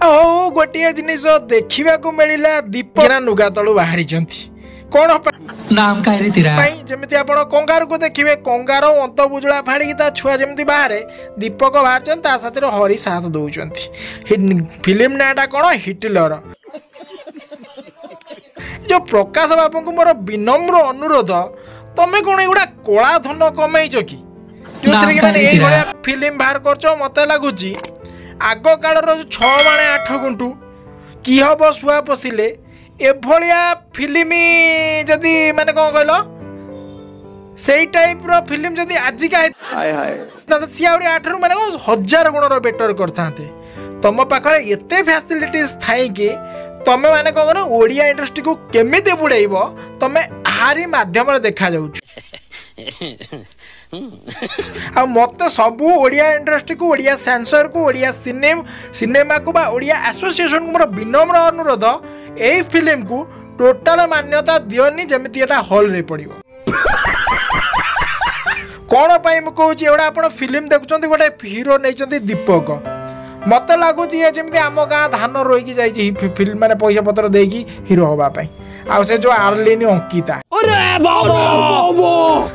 हो गोटे जिनिस देखा मिलला दीपना नुगा तलु बाहरी कौन नाम कह जमी आप कंगार को देखिए कंगार अंत बुजुला फाड़ी छुआ जमी बाहर दीपक बाहर साथ हरी साथ दौरान फिल्म नाटा कौन हिटलर जो प्रकाश बाबू को मोर विनम्र अनुरोध तमें कौन एगुड़ा कला धन कमईच कि जो फिल्म बाहर कर मत लगुच आग कालर 6 माणे 8 गुंटू कि हम शुआ पशिले एभलिया फिल्म जदि माने कौन कहल से टाइप रो फिल्म जदि आजिका सी 8 रु माने 1000 गुण बेटर करते तुम पाखे एते फैसिलिटीज थाई कि तमें माने कौन कर ओडिया इंडस्ट्री को केमिति बुड़ेब तमें आहारी माध्यम देखा जाऊ आ मत सबू ओडिया इंडस्ट्री को ओडिया सेंसर को ओडिया सिनेमा को बा ओडिया एसोसिएशन को मोर विनम्र अनुरोध ए फिल्म को टोटाल मान्यता दियोनी जमिति एटा हॉल रे पड़िबो कोन पई म कहूची एडा आपण फिल्म देखुचंती गोटे हीरो नैचंती दीपक मत लगुच ये जमी आम गाँ धान रोईकी जाइए फिल्म माने पैसा पत्र देकी हीरो हवा पाई आ से जो आर्लिन अंकिता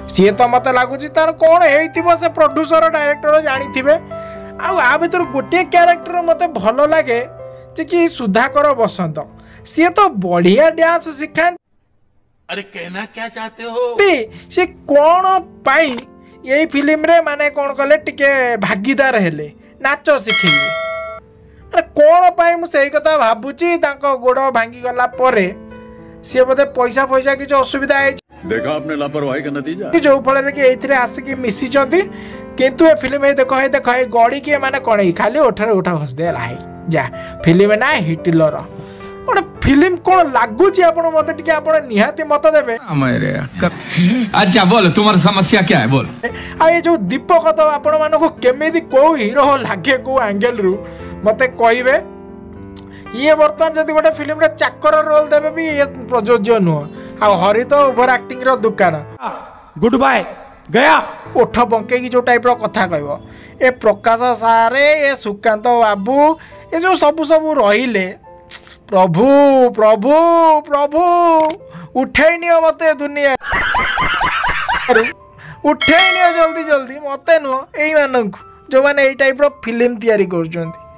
सी तो मत लगुच तार कौन हो से प्रोड्यूसर डायरेक्टर जानी आ भर गोटे क्यारेक्टर मत भल लगे कि सुधाकर बसंत सी तो बढ़िया डांस सिखा। अरे कहना क्या चाहते हो सी कौन पाई यही फिल्म रे माने कौन कले टिके भागीदार हेले नाच शिखेबे अरे कौन पाई मुझे कथा भावुची गोड़ भांगी गला परे सी बोधे पैसा पैसा किसी असुविधा है देखा आपने लापरवाही का नतीजा जो फल कि आसिक मिसी किंतु ए फिल्म देखो गड़ी के माने कौन खाली ओठरे ओठा घस दे जा फिल्म ना हिटलर गोटे फिल्म कौन लगुच मत निहाती मत देवे अच्छा बोल तुम्हारी समस्या क्या है बोल आ ये जो दीपक तो आपण मानको केमिति को हीरो लागे को एंगल रु मते कहबे ये बर्तमान जदि गोटे फिल्म रे चाकर रोल देबे भी ये प्रयोज्य नुह आ हरि तो ओवर एक्टिंग रो दुकान गुड बाय गया ओठ बंके की जो टाइप रो कथा कहबो ए प्रकाश सारे ए सुकांत बाबू ए जो सब रहिले प्रभु प्रभु प्रभु उठे नियो मते दुनिया उठे नियो जल्दी जल्दी मते नुह एई मानक जो माने एई टाइप रो फिल्म तैयारी करछंती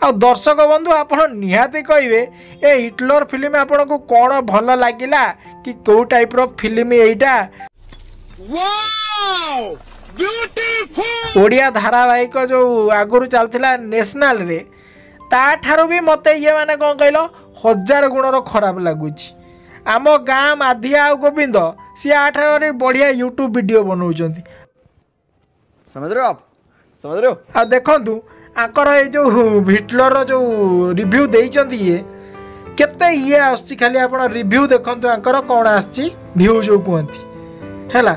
आ दर्शक बंधु आपण निहाती कहबे ए हिटलर फिल्म आपण को कौन भल लागिला कि को टाइप रो फिल्म एइटा वाओ ब्यूटीफुल ओडिया धारावाहिक जो आगुरु चलथिला नेशनल रे ता ठारो भी मते ये माने कौन कहलो 1000 गुणर खराब लागुची आम गाँ माधिया आ गोविंद सी आठारे बढ़िया यूट्यूब वीडियो बनाउछंती समझ रहे हो आप समझ रहे हो आ देखंतु आकर ये जो हिटलर जो रिव्यू देइचंती ये केते ये आछि खाली आपण रिव्यू देखंतु आकर कोन आछि व्यू जो कहंती हैला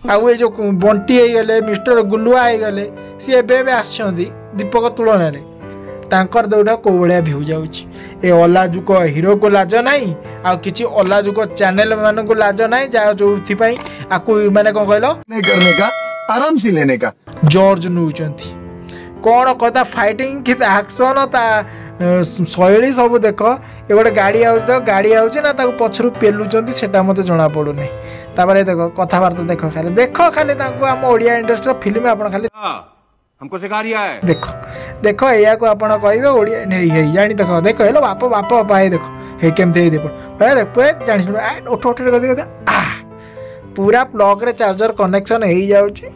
आ ये जो बंटी हे गले मिस्टर गुलुआ हे गले सी एबे आछंती दीपक तुलन रे तांकर दौड़ा को बड़िया व्यू जाउछि ए अलाजुक हीरो को लाज नाही आ किछि अलाजुक चैनल मान को लाज नाही जा जो थी पई आकु माने कोन कहलो नहीं करने का आराम से लेने का जॉर्ज नौचंती कौन कथा फाइटिंग कि एक्शन ता शैली सब देख ये गोटे गाड़ी आउछ ना ताको पछरु पेलुचंती सेटा मते जणा पडुनी तापर देखो कथाबार्ता देखो खाली ताको हम ओडिया इंडस्ट्री फिल्म आपण खाली हमको सिखा रिया है देखो देखो एया को आपण कहबे ओडिया नहीं है जानी देखो देखो हेलो बाप बाप पाए देखो हे केमते हे देखो हे पूरा जानि ओठ ओठ कर आ पूरा प्लग रे चार्जर कनेक्शन हो जाउची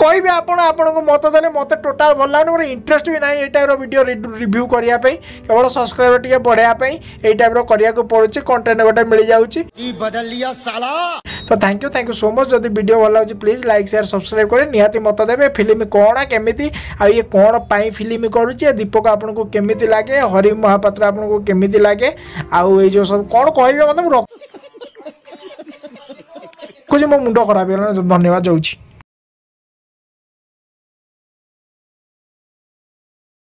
कोई भी आपण को मत देले मत टोटाल भल लागने मोर इंटरेस्ट भी ना ये टाइप वीडियो रिव्यू करिया पे केवल सब्सक्राइबर टिके बढ़िया पे ए टाइप रो करिया को पड़ुची कंटेंट गोटे मिल जाउची जी बदल लिया साला तो थैंक यू सो मच जदि वीडियो भल लागी प्लीज लाइक शेयर सब्सक्राइब करे निहाती मत देबे फिल्म कोन केमिति आ ये कोन पाई फिल्म करूची दीपक आपन को केमिति लागे हरि महापात्र आपन को केमिति लागे आ ए जो सब कोन कहबे मतलब कुछ मो मुंड खराब है धन्यवाद जाउची।